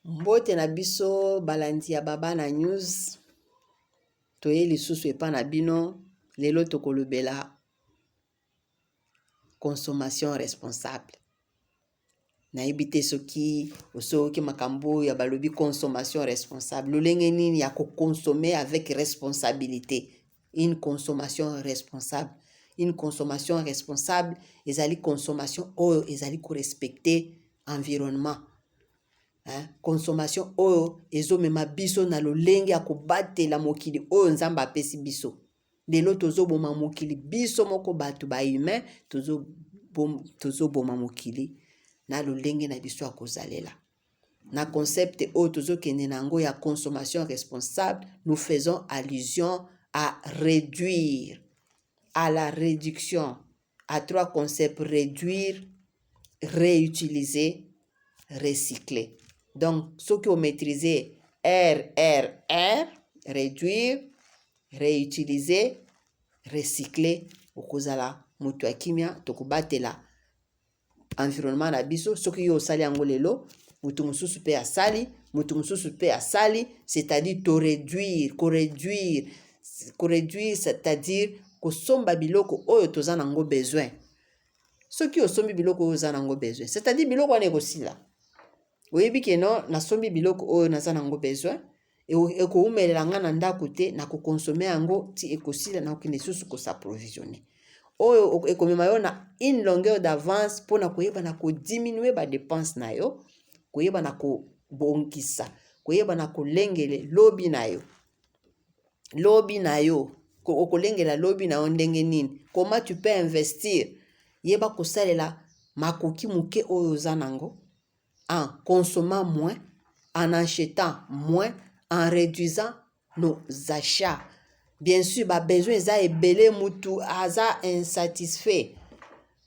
Mbote na biso balandi ya baba na news toye lisusu epa na bino lelo tokolobela consommation responsable. Nayebi te soki osoki makambo ya balobi consommation responsable lolenge nini ya consommer avec responsabilité. Une consommation responsable ezali consommation oyo ezali ko respecter environnement. Consommation oyo ezomema biso na lolenge ya kobatela mokili oyo nzambe apesi biso. Lelo tozoboma mokili biso moko bato ba humain tozoboma mokili na lolenge na biso ya kozalela. Na concept oyo tozokende nango ya consommation responsable, nous faisons allusion à réduire, à la réduction, à trois concepts: réduire, réutiliser, recycler. Donc, ce que vous maîtrisez, réduire, réutiliser, recycler, okozala mutu akimia tokobatela environnement na biso. Soki yo osali yango lelo, mutu mususu pe asali, mutu mususu pe asali, c'est-à-dire to réduire, c'est-à-dire kosomba biloko oyo toza nango besoin. Soki osombi biloko oyo oza nango besoin, c'est-à-dire biloko wana ekosila. Oyebi ke no nasombi biloko oyo naza nango besoin ekoumelela nga na ndako te na kokonsome yango ti ekosila na okende susu kosaprovisionner. Oyo ekomema yo na une longueur d'avance mpona koyeba na kodiminuer badepense na yo, koyeba na kobongisa, koyeba na kolengele lobi na yo. Lobi na yo, okolengela lobi na yo ndenge nini? Comment tu peux investir? Yeba kosalela makoki muke oyo oza nango, en consommant moins, en achetant moins, en réduisant nos achats. Bien sûr, besoin eza ebele mutu aza insatisfait.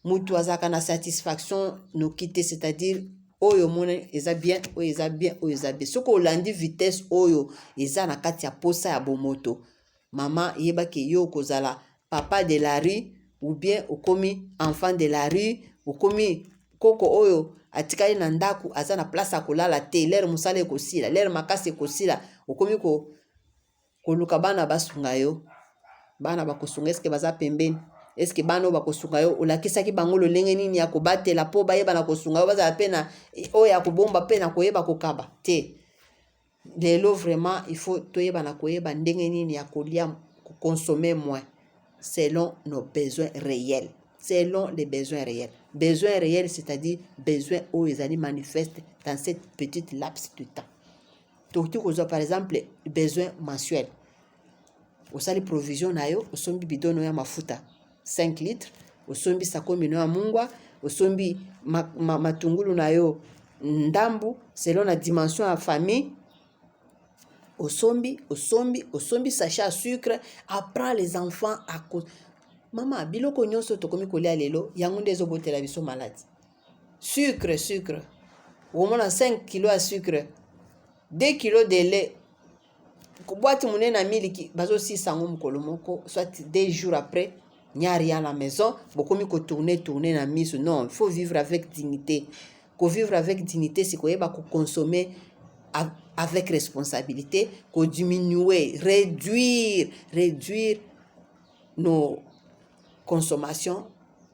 Mutu aza kana satisfaction no kite, c'est-à-dire oyo mone eza bien, oyo eza bien, oyo eza bien. Soko olandi vitesse oyo eza na kati ya posa ya bomoto. Mama yeba ke yo kozala papa de la rue ou bien okomi enfant de la rue, okomi koko oyo atikali na ndaku aza na place akolala te, lere musala ekosila, lere makasi ekosila, okomi koluka bana basunga yo. Bana bakosunga eske baza pembeni? Eske bana oyo bakosunga yo olakisaki bango lolenge nini ya kobatela po bayeba na kosunga yo bazala pe na oyo ya kobomba pe na koyeba kokaba te? Lelo vraiment il faut toyeba na koyeba ndenge nini ya kolia, consommer moins selon nos besoins réels. Selon les besoins réels. Besoins réels, c'est-à-dire besoins où ils allaient manifester dans cette petite laps de temps. Donc, tu as par exemple besoin mensuel. Au sali provision na yo, au sombi bidono ya mafuta 5 litres, au sombi sakomi no ya mungwa, au sombi matungulu na yo ndambu selon la dimension ya famille. Au sombi sachet à sucre, apprend les enfants à cause. Maman, biloko nyonso tokomi kolia lelo, yango nde ezobotela biso maladi. Sucre. Omona 5 kilos à sucre, 2 kilos de lait. Boîte monene na miliki, bazo 600 mukolo moko, soit 2 jours après, il n'y a rien à la maison, bokomi ko tourner na miso. Non, il faut vivre avec dignité. Ko vivre avec dignité, c'est koyeba ko consommer avec responsabilité, ko diminuer, réduire nos consommations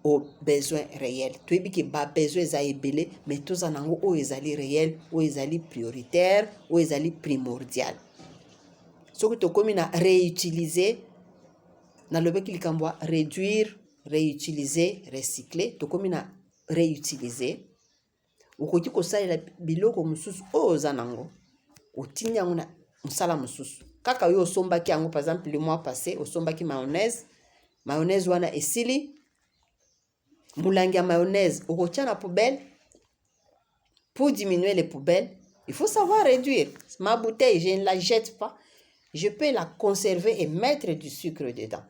aux besoins réels. Tu es que ba besoin za ebele, mais tous en ango o ezali réel, o ezali prioritaire, o ezali primordial. Ce que tu comme na réutiliser, na lobeki likambo réduire, réutiliser, recycler, to comme na réutiliser. Okoki kosalela biloko mususu o ozanango. Otinya ngona musala mususu. Kaka yo osombaki yango par exemple le mois passé, osombaki mayonnaise wana esili, moulangi ya mayonnaise okotia na poubelle. Pour diminuer les poubelles, il faut savoir réduire. Ma bouteille, je ne la jette pas. Je peux la conserver et mettre du sucre dedans.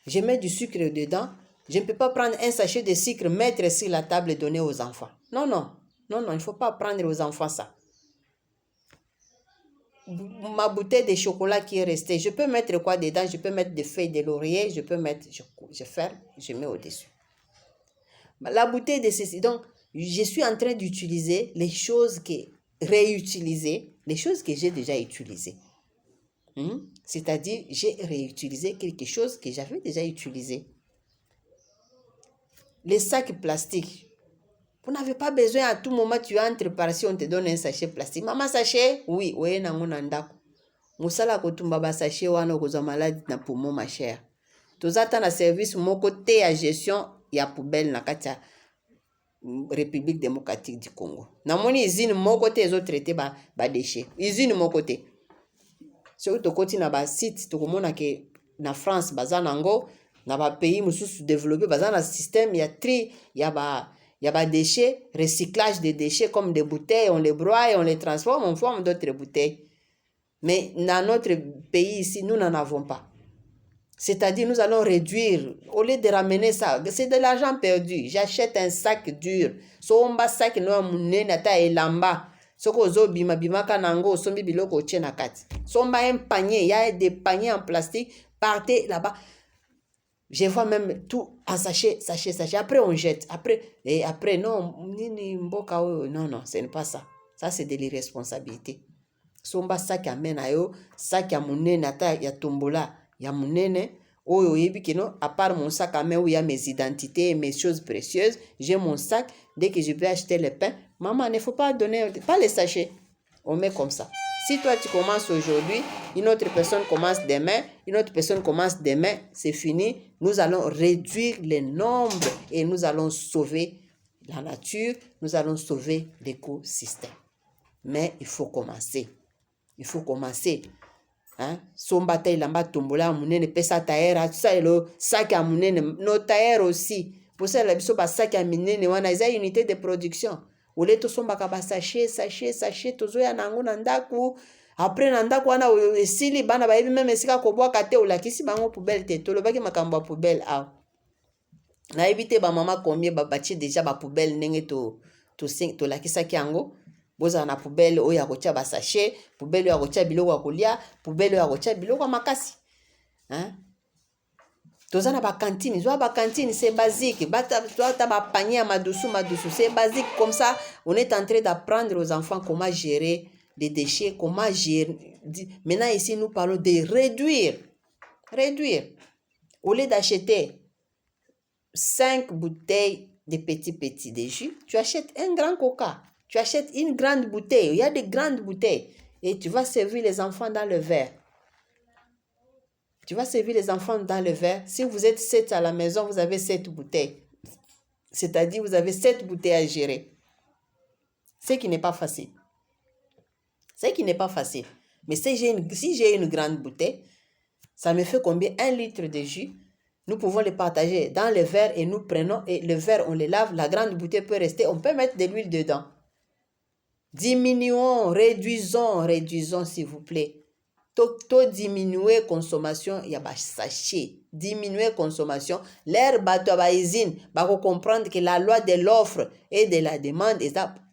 Je mets du sucre dedans. Je ne peux pas prendre un sachet de sucre, mettre sur la table et donner aux enfants. Non, il ne faut pas prendre aux enfants ça. Ma bouteille de chocolat qui est restée, je peux mettre quoi dedans? Je peux mettre des feuilles de laurier, je peux mettre, je ferme, je mets au-dessus. La bouteille de ceci, donc, je suis en train d'utiliser les choses que réutiliser les choses que j'ai déjà utilisées. C'est-à-dire, j'ai réutilisé quelque chose que j'avais déjà utilisé. Les sacs plastiques. Vous n'avez pas besoin à tout moment, tu entres par-ci, on te donne un sachet plastique. Maman, sachet? Oui, oui, nango nandako. Musala kotumba ba sachet wana okozwa malade na poumon, ma chère. Tozata na service moko te ya gestion ya poubelle na kati ya République démocratique du Congo. Namoni usine moko te ezotraite ba déchets. Usine moko te. Soki tokoti na ba site tokomona ke na France baza nango, na ba pays mosusu développé baza na système ya tri ya ba déchets, recyclage des déchets comme des bouteilles, on les broie, on les transforme en forme d'autres bouteilles. Mais dans notre pays ici, nous n'en avons pas. C'est-à-dire, nous allons réduire, au lieu de ramener ça, c'est de l'argent perdu. J'achète un sac dur. Somba sac no munene ata elamba. Soko zo bima bima kanango sombi biloko otie na kati. Somba un panier, il y a des paniers en plastique, partez là-bas. Je vois même tout en sachet. Après, on jette. Après, non, non, ce n'est pas ça. Ça, c'est de l'irresponsabilité. Somba sac ya mena yo, sac ya munene ata ya tombola. Ya munene, oyo yebi keno, à part mon sac à main où il y a mes identités et mes choses précieuses, j'ai mon sac, dès que je vais acheter le pain, maman, il ne faut pas donner, pas les sachets, on met comme ça. Si toi tu commences aujourd'hui, une autre personne commence demain, une autre personne commence demain, c'est fini, nous allons réduire le nombre et nous allons sauver la nature, nous allons sauver l'écosystème. Mais il faut commencer. Il faut commencer. Somba ta ilamba tombola munene pesa taera tout ça le sac à munene no taera aussi pour ça la biso ba sac à munene wana eza unité de production ole to somba ka ba sachet tozoya nango na ndaku après na ndaku wana esili bana ba yebi même esika ko bwa kate olakisi bango poubelle te to lobaki makambo ya poubelle a na yebi te ba mama combien ba bati déjà ba poubelle ndenge to lakisa kiango boza na poubelle oyo ya kotia ba sachet, poubelle oyo ya kotia biloko ya kolia, poubelle oyo ya kotia biloko ya makasi. Toza na ba cantine, zoa ba cantine c'est basique, bata ba panier à madusu, c'est basique comme ça, on est en train d'apprendre aux enfants comment gérer les déchets, comment gérer. Maintenant ici nous parlons de réduire. Au lieu d'acheter 5 bouteilles de petits de jus, tu achètes un grand coca. Tu achètes une grande bouteille, il y a des grandes bouteilles, et tu vas servir les enfants dans le verre. Tu vas servir les enfants dans le verre. Si vous êtes 7 à la maison, vous avez 7 bouteilles. C'est-à-dire, vous avez 7 bouteilles à gérer. Ce qui n'est pas facile. Mais si j'ai une grande bouteille, ça me fait combien? 1 litre de jus. Nous pouvons les partager dans le verre et nous prenons, et le verre, on le lave. La grande bouteille peut rester, on peut mettre de l'huile dedans. Diminuons, réduisons s'il vous plaît. Diminuer consommation, il y a des sachets. Diminuer consommation. L'air bateau à usine, comprendre que la loi de l'offre et de la demande,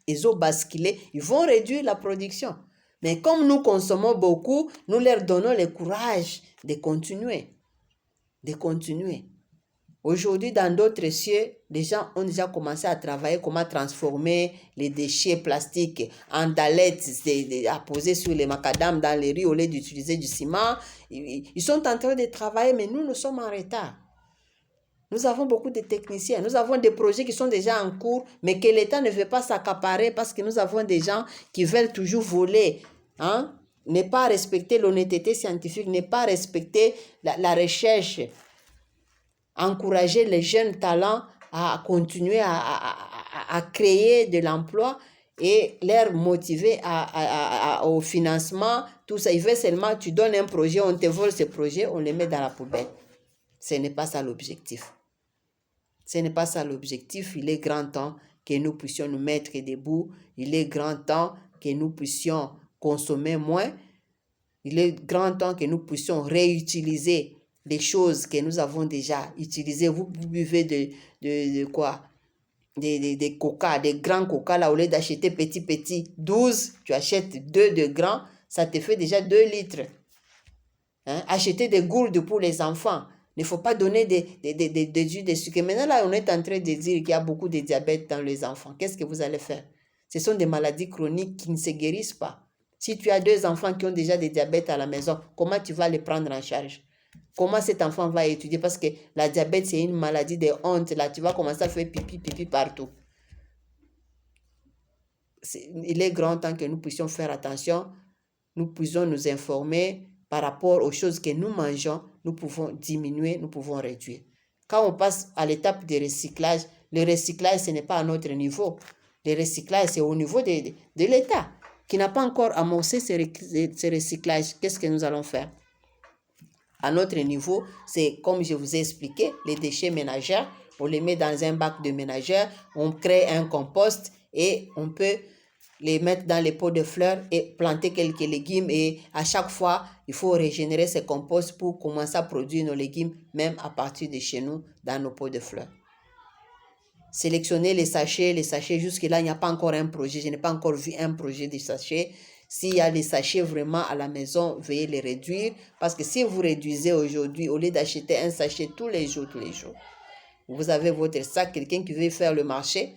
ils ont basculé, ils vont réduire la production. Mais comme nous consommons beaucoup, nous leur donnons le courage de continuer. Aujourd'hui, dans d'autres cieux, les gens ont déjà commencé à travailler comment transformer les déchets plastiques en dallettes à poser sur les macadam dans les rues au lieu d'utiliser du ciment. Ils sont en train de travailler, mais nous sommes en retard. Nous avons beaucoup de techniciens, nous avons des projets qui sont déjà en cours, mais que l'État ne veut pas s'accaparer parce que nous avons des gens qui veulent toujours voler. Ne pas respecter l'honnêteté scientifique, ne pas respecter la recherche. Encourager les jeunes talents à continuer à créer de l'emploi et leur motiver au financement, tout ça. Il veut seulement, tu donnes un projet, on te vole ce projet, on le met dans la poubelle. Ce n'est pas ça l'objectif. Il est grand temps que nous puissions nous mettre debout. Il est grand temps que nous puissions consommer moins. Il est grand temps que nous puissions réutiliser les choses que nous avons déjà utilisées. Vous buvez de quoi? Des coca, des grands coca, là, au lieu d'acheter petit, 12, tu achètes 2 de grands, ça te fait déjà 2 litres. Acheter des gourdes pour les enfants. Il ne faut pas donner des jus de sucre. Maintenant, là, on est en train de dire qu'il y a beaucoup de diabète dans les enfants. Qu'est-ce que vous allez faire? Ce sont des maladies chroniques qui ne se guérissent pas. Si tu as 2 enfants qui ont déjà des diabètes à la maison, comment tu vas les prendre en charge? Comment cet enfant va étudier? Parce que la diabète, c'est une maladie de honte. Là, tu vas commencer à faire pipi, pipi partout. Il est grand temps que nous puissions faire attention. Nous puissions nous informer par rapport aux choses que nous mangeons. Nous pouvons diminuer, nous pouvons réduire. Quand on passe à l'étape de recyclage, le recyclage, ce n'est pas à notre niveau. Le recyclage, c'est au niveau de l'État qui n'a pas encore amorcé ce recyclage. Qu'est-ce que nous allons faire? À notre niveau, c'est comme je vous ai expliqué, les déchets ménagers, on les met dans un bac de ménagère, on crée un compost et on peut les mettre dans les pots de fleurs et planter quelques légumes. Et à chaque fois, il faut régénérer ce compost pour commencer à produire nos légumes, même à partir de chez nous, dans nos pots de fleurs. Sélectionner les sachets, jusque-là, il n'y a pas encore un projet. Je n'ai pas encore vu un projet de sachets. S'il y a des sachets vraiment à la maison, veuillez les réduire. Parce que si vous réduisez aujourd'hui, au lieu d'acheter un sachet tous les jours, vous avez votre sac, quelqu'un qui veut faire le marché,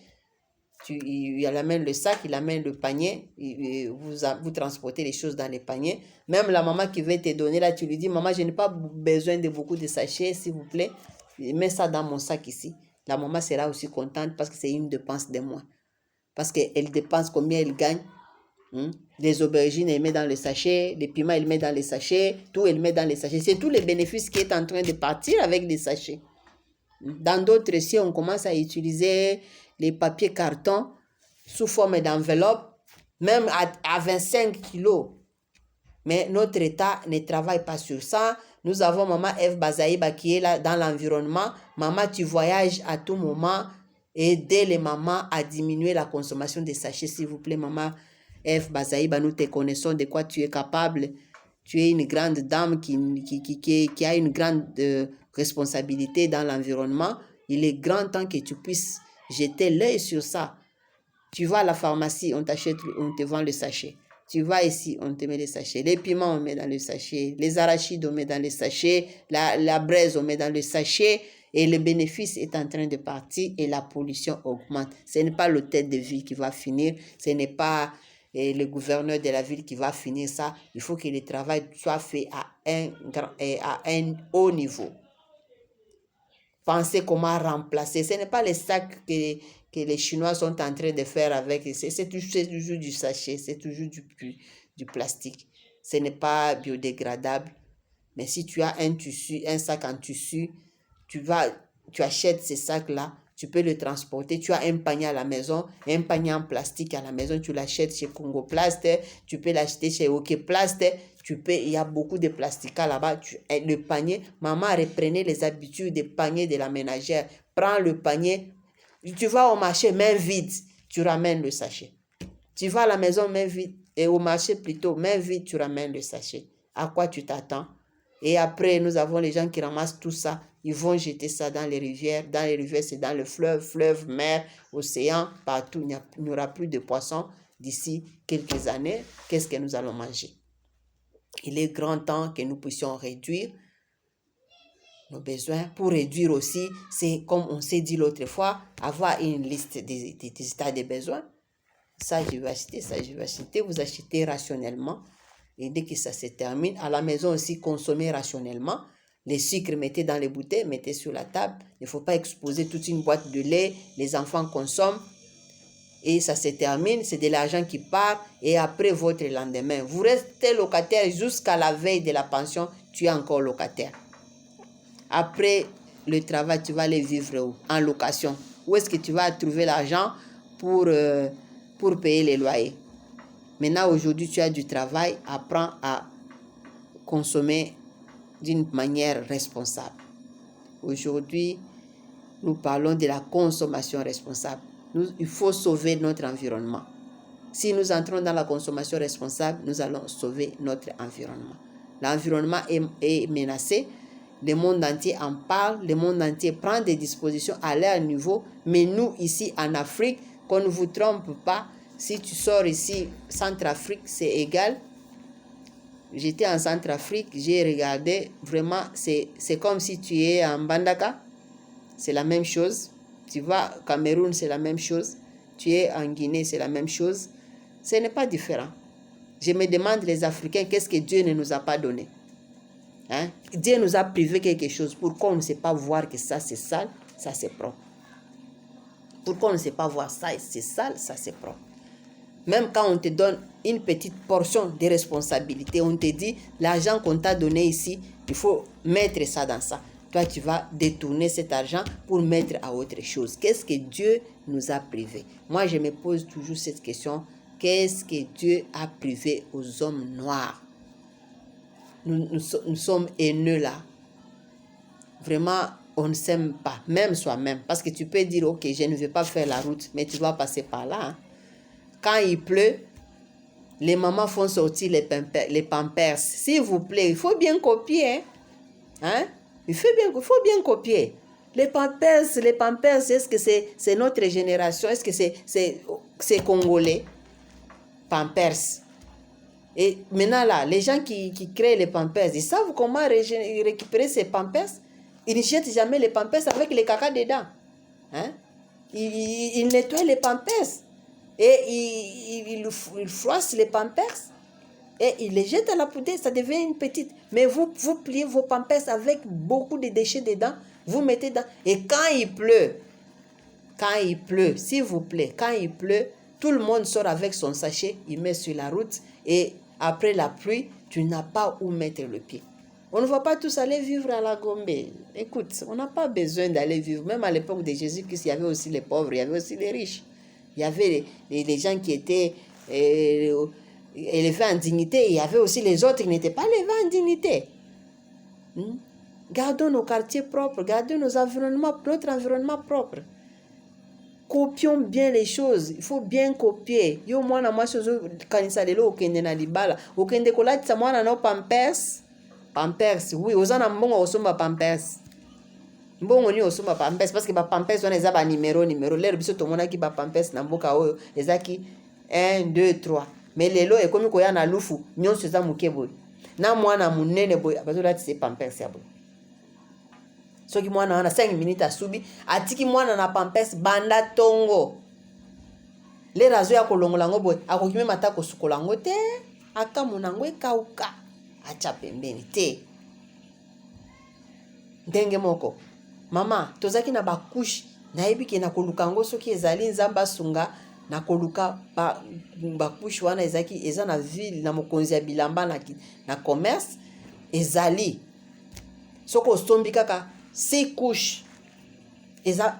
il amène le sac, il amène le panier, vous transportez les choses dans les paniers. Même la maman qui veut te donner, là, tu lui dis, maman, je n'ai pas besoin de beaucoup de sachets, s'il vous plaît, mets ça dans mon sac ici. La maman sera aussi contente parce que c'est une dépense de moins. Parce qu'elle dépense combien elle gagne. Les aubergines, elle met dans le sachet, les piments, elle met dans les sachets, tout, elle met dans les sachets. C'est tous les bénéfices qui est en train de partir avec les sachets. Dans d'autres, si on commence à utiliser les papiers carton sous forme d'enveloppe, même à 25 kilos. Mais notre État ne travaille pas sur ça. Nous avons Maman Eve Bazaïba qui est là dans l'environnement. Maman, tu voyages à tout moment. Aidez les mamans à diminuer la consommation des sachets, s'il vous plaît. Maman Eve Bazaïba, nous te connaissons de quoi tu es capable. Tu es une grande dame qui a une grande responsabilité dans l'environnement. Il est grand temps que tu puisses jeter l'œil sur ça. Tu vas à la pharmacie, on te vend le sachet. Tu vas ici, on te met les sachets. Les piments, on met dans le sachet. Les arachides, on met dans le sachet. La braise, on met dans le sachet. Et le bénéfice est en train de partir et la pollution augmente. Ce n'est pas l'hôtel de ville qui va finir. Ce n'est pas le gouverneur de la ville qui va finir ça. Il faut que le travail soit fait à un haut niveau. Pensez comment remplacer. Ce n'est pas les sacs que les Chinois sont en train de faire avec. C'est toujours du sachet, c'est toujours du plastique. Ce n'est pas biodégradable. Mais si tu as un sac en tissu, tu achètes ces sacs-là, tu peux le transporter. Tu as un panier à la maison, un panier en plastique à la maison, tu l'achètes chez Congo Plast, tu peux l'acheter chez OK Plast, il y a beaucoup de plastique là-bas. Le panier, maman reprenez les habitudes des paniers de la ménagère. Prends le panier, tu vas au marché, main vide, tu ramènes le sachet. Tu vas à la maison, main vide, et au marché plutôt, main vide, tu ramènes le sachet. À quoi tu t'attends? Et après, nous avons les gens qui ramassent tout ça. Ils vont jeter ça dans les rivières. Dans les rivières, c'est dans le fleuve, mer, océan, partout. Il n'y aura plus de poissons d'ici quelques années. Qu'est-ce que nous allons manger? Il est grand temps que nous puissions réduire nos besoins. Pour réduire aussi, c'est comme on s'est dit l'autre fois, avoir une liste des états de besoins. Ça, je vais acheter, ça, je vais acheter. Vous achetez rationnellement. Et dès que ça se termine, à la maison aussi, consommer rationnellement. Les sucres, mettez dans les bouteilles, mettez sur la table. Il ne faut pas exposer toute une boîte de lait. Les enfants consomment. Et ça se termine, c'est de l'argent qui part. Et après votre lendemain, vous restez locataire jusqu'à la veille de la pension, tu es encore locataire. Après le travail, tu vas aller vivre où? En location. Où est-ce que tu vas trouver l'argent pour payer les loyers? Maintenant, aujourd'hui, tu as du travail, apprends à consommer d'une manière responsable. Aujourd'hui, nous parlons de la consommation responsable. Il faut sauver notre environnement. Si nous entrons dans la consommation responsable, nous allons sauver notre environnement. L'environnement est menacé. Le monde entier en parle. Le monde entier prend des dispositions à leur niveau. Mais nous, ici en Afrique, qu'on ne vous trompe pas, si tu sors ici, Centrafrique, c'est égal. J'étais en Centrafrique, j'ai regardé, vraiment, c'est comme si tu es en Bandaka. C'est la même chose. Tu vas au Cameroun, c'est la même chose. tu es en Guinée, c'est la même chose. Ce n'est pas différent. Je me demande, les Africains, qu'est-ce que Dieu ne nous a pas donné? Hein? Dieu nous a privé quelque chose. Pourquoi on ne sait pas voir que ça c'est sale, ça c'est propre? Pourquoi on ne sait pas voir ça c'est sale, ça c'est propre? Même quand on te donne une petite portion de responsabilité, on te dit, l'argent qu'on t'a donné ici, il faut mettre ça dans ça. Toi, tu vas détourner cet argent pour mettre à autre chose. Qu'est-ce que Dieu nous a privé? Moi, je me pose toujours cette question. Qu'est-ce que Dieu a privé aux hommes noirs? Nous sommes haineux là. Vraiment, on ne s'aime pas, même soi-même. Parce que tu peux dire, ok, je ne vais pas faire la route, mais tu dois passer par là. Hein. Quand il pleut, les mamans font sortir les pampers. S'il vous plaît, il faut bien copier. Hein? Il faut bien copier. Les pampers, est-ce que c'est notre génération? Est-ce que c'est congolais? Pampers. Et maintenant là, les gens qui créent les pampers, ils savent comment récupérer ces pampers. Ils ne jettent jamais les pampers avec les caca dedans. Hein? Ils nettoient les pampers. Et ils froissent les pampers. Et ils les jettent à la poubelle, ça devient une petite. Mais vous pliez vos pampers avec beaucoup de déchets dedans. Vous mettez dedans. Et quand il pleut, s'il vous plaît, quand il pleut, tout le monde sort avec son sachet, il met sur la route. Et après la pluie, tu n'as pas où mettre le pied. On ne va pas tous aller vivre à la Gombe. Écoute, on n'a pas besoin d'aller vivre. Même à l'époque de Jésus-Christ, il y avait aussi les pauvres, il y avait aussi les riches. Il y avait les gens qui étaient élevés en dignité. Il y avait aussi les autres qui n'étaient pas élevés en dignité. Gardons nos quartiers propres, gardons notre environnement propre. Copions bien les choses. Il faut bien copier. Yo mwana mwasi kanisa lelo okende na libala. Okende kolatisa mwana no pampers. Pampers, oui, ozana mbongo osomba pampers. Mbongo ni osomba pampers parce que ba pampers wana eza ba numéro. Lero biso tomona ki ba pampers na mboka oyo ezaki 1 2 3. Mais lelo ekomi koya na lufu nyonso eza muke boy. Na mwana munene boy abazolatisa pampers ya boy. Soki mwana wana 5 minutes asubi atiki mwana na pampers banda tongo le razo ya kolongola ngo boy akokime mata kosukola ngo te akamuna ngo ekauka acha pembeni te ndenge moko mama tozaki na bakushi nayebi ke na koluka ngo soki ezali nzamba sunga na koluka bakushi wana ezaki eza na ville na mokonzi ya bilamba na commerce ezali soko sombi kaka 6 couches. Par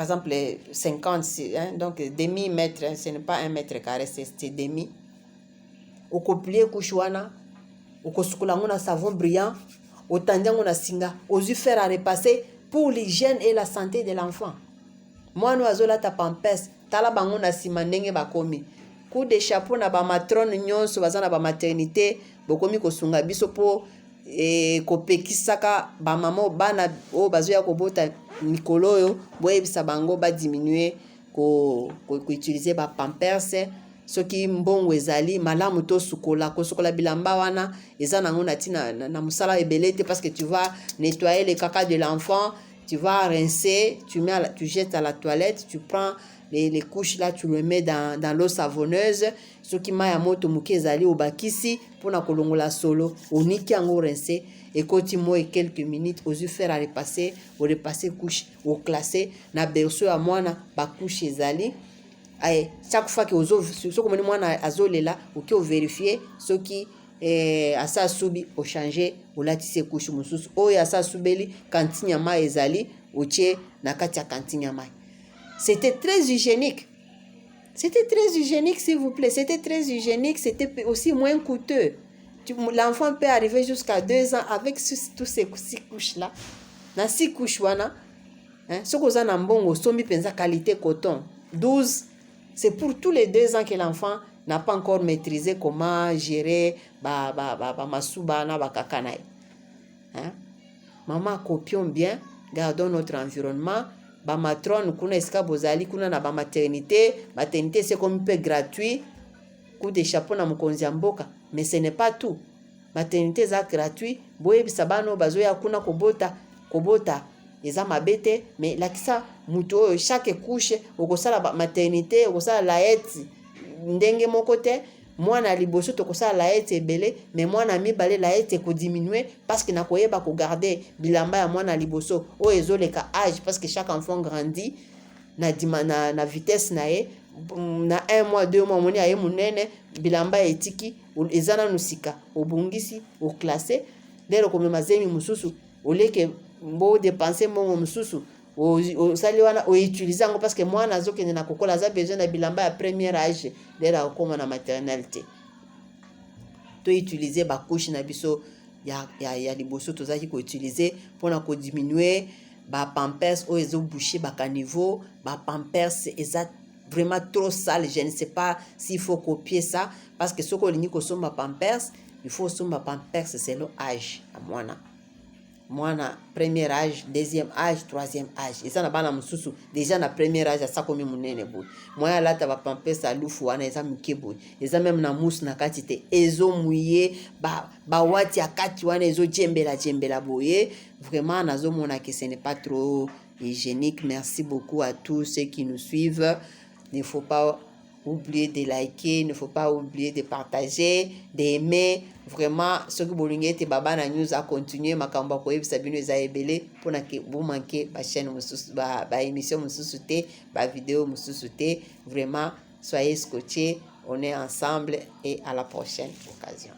exemple 50, hein, donc demi-mètre, hein, ce n'est pas 1 mètre carré, c'est demi. Au plier couche wana, au kosukula ngona savon brillant, au tandi ngona singa, aux yeux faire à repasser pour l'hygiène et la santé de l'enfant. Moi nous azola ta pampers, tala bango na simandenge bakomi. Coup de chapeau na ba matrone nyonso bazana ba maternité, bokomi kosunga biso po et kopekisaka ba mama bana o bazoya kobota mikolo oyo boyebisa bango ba diminuer ko utiliser ba pampers soki mbongo ezali malamu to sukola bilamba wana eza nango na tina na musala ebelete parce que tu vas nettoyer les caca de l'enfant, tu vas rincer, tu jettes à la toilette, tu prends les couches là, tu le mets dans l'eau savonneuse. Ce qui m'a moto muke ezali obakisi pona kolongola solo oniki yango rincer et continuer et quelques minutes aux yeux faire à repasser couche au classer na berceau à mwana ba couche ezali ay chaque fois que ozo soko moni mwana azolela oki vérifier ce qui asa subi au changer au latisse couche mususu oyo asa subeli kantinya ma ezali otie na kati ya kantinya mai. C'était très hygiénique. C'était très hygiénique, s'il vous plaît. C'était très hygiénique. C'était aussi moins coûteux. L'enfant peut arriver jusqu'à 2 ans avec tous ces 6 couches-là. Dans 6 couches, ce qu'on a en bon, qualité coton. 12, c'est pour tous les 2 ans que l'enfant n'a pas encore maîtrisé comment gérer masuba na kakanaï. Maman, copions bien, gardons notre environnement. Ba matrone kuna eska bozali kuna na ba maternité c'est comme un peu gratuit coup de chapeau na mokonzi mboka mais ce n'est pas tout. Maternité za gratuit boye bisabano bazoya kuna kobota eza mabete mais lakisa muto chaque couche okosala maternité okosala laeti ndenge moko te. Mwana liboso tokosala laeti ebele mais mwana mibale laeti ekodiminue parce que nakoyeba kogarde bilamba ya mwana liboso oyo ezoleka âge parce que chaque enfant grandit na vitesse na ye. Na 1 mois 2 mois moni aye munene bilamba etiki eza nanu sika obungisi oklase lelo komema zemi mususu oleke mbo dépenser mbongo mususu osali wana outilize yango parce que mwana azokende na kokola aza besoin na bilamba ya premier âge lelo akoma na maternalité. To utiliser bakouche na biso ya liboso tozaki ko utiliser mpona kodiminuer ba pampers oyo ezoboucher bakaniveau. Ba pampers eza vraiment trop sale. Je ne sais pas s'il faut copier ça parce que ce qu'on dit que sommes pampers, il faut sommes pampers selon âge à mwana premier âge, deuxième âge, troisième âge. Et ça n'a pas la mususu déjà na premier âge ça comme munene boy. Moi là ta ba pampers à lufu wana eza muke boy. Eza même na mousse na katite ezo mouillé ba wati ya kati wana ezo jembela boye. Vraiment nazo mona que ce n'est pas trop hygiénique. Merci beaucoup à tous ceux qui nous suivent. Il ne faut pas oublier de liker, il ne faut pas oublier de partager, d'aimer. Vraiment, ce que vous voulez, c'est Baba na news à continuer. Ma kamba ko yebisa bino eza ebele pona ke vous manquez ba chaîne mususu ba émission mususu te, ba vidéo mususu te. Vraiment, soyez scotchés, on est ensemble et à la prochaine occasion.